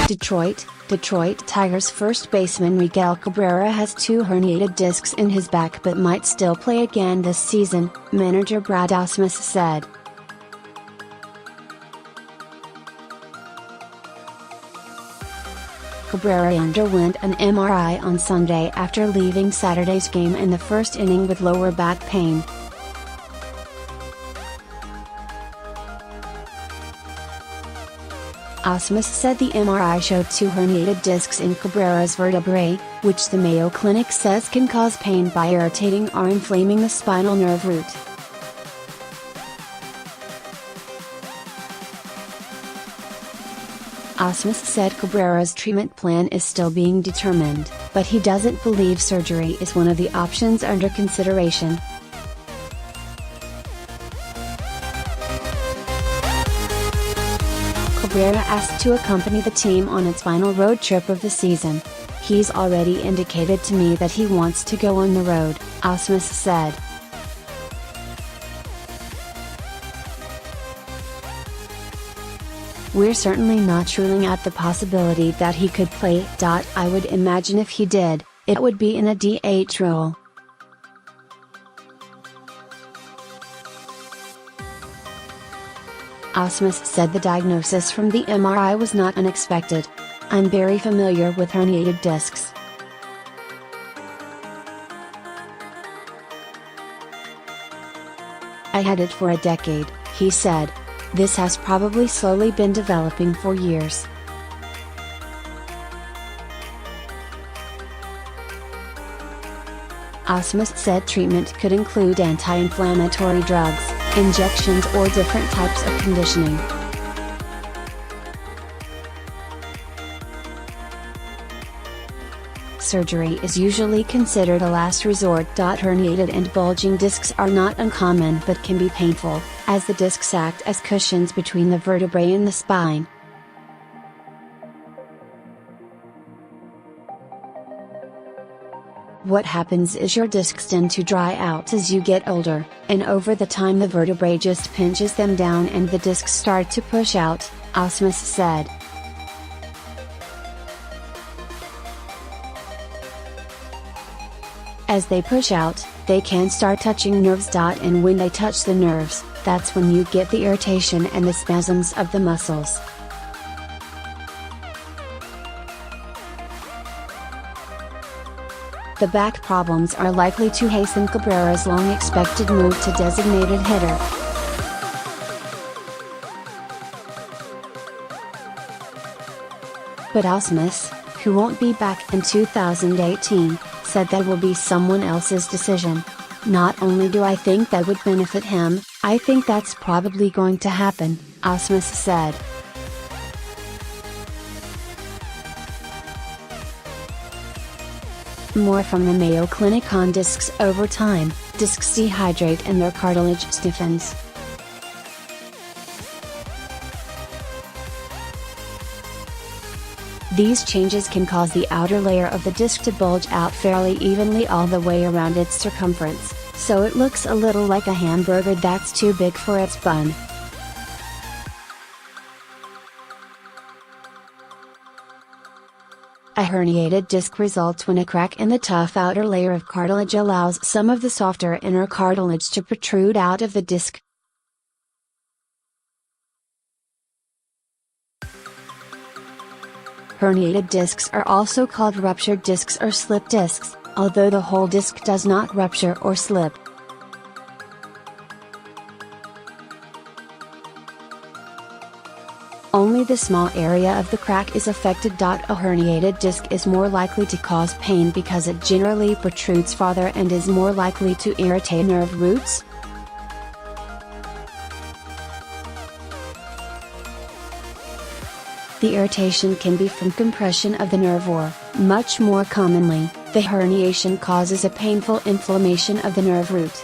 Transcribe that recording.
Detroit Tigers first baseman Miguel Cabrera has 2 herniated discs in his back but might still play again this season, manager Brad Ausmus said. Cabrera underwent an MRI on Sunday after leaving Saturday's game in the first inning with lower back pain. Ausmus said the MRI showed 2 herniated discs in Cabrera's vertebrae, which the Mayo Clinic says can cause pain by irritating or inflaming the spinal nerve root. Ausmus said Cabrera's treatment plan is still being determined, but he doesn't believe surgery is one of the options under consideration. Cabrera asked to accompany the team on its final road trip of the season. "He's already indicated to me that he wants to go on the road," Ausmus said. "We're certainly not ruling out the possibility that he could play. I would imagine if he did, it would be in a DH role." Ausmus said the diagnosis from the MRI was not unexpected. "I'm very familiar with herniated discs. I had it for a decade," he said. "This has probably slowly been developing for years." Ausmus said treatment could include anti-inflammatory drugs, injections or different types of conditioning. Surgery is usually considered a last resort. Herniated and bulging discs are not uncommon but can be painful, as the discs act as cushions between the vertebrae and the spine. What happens is your discs tend to dry out as you get older, and over the time the vertebrae just pinches them down and the discs start to push out, Ausmus said. As they push out, they can start touching nerves.And and when they touch the nerves, that's when you get the irritation and the spasms of the muscles. The back problems are likely to hasten Cabrera's long-expected move to designated hitter. But Ausmus, who won't be back in 2018, said that will be someone else's decision. "Not only do I think that would benefit him, I think that's probably going to happen," Ausmus said. More from the Mayo Clinic on discs over time. Discs dehydrate and their cartilage stiffens. These changes can cause the outer layer of the disc to bulge out fairly evenly all the way around its circumference, so it looks a little like a hamburger that's too big for its bun. A herniated disc results when a crack in the tough outer layer of cartilage allows some of the softer inner cartilage to protrude out of the disc. Herniated discs are also called ruptured discs or slip discs, although the whole disc does not rupture or slip. Only the small area of the crack is affected. A herniated disc is more likely to cause pain because it generally protrudes farther and is more likely to irritate nerve roots. The irritation can be from compression of the nerve or, much more commonly, the herniation causes a painful inflammation of the nerve root.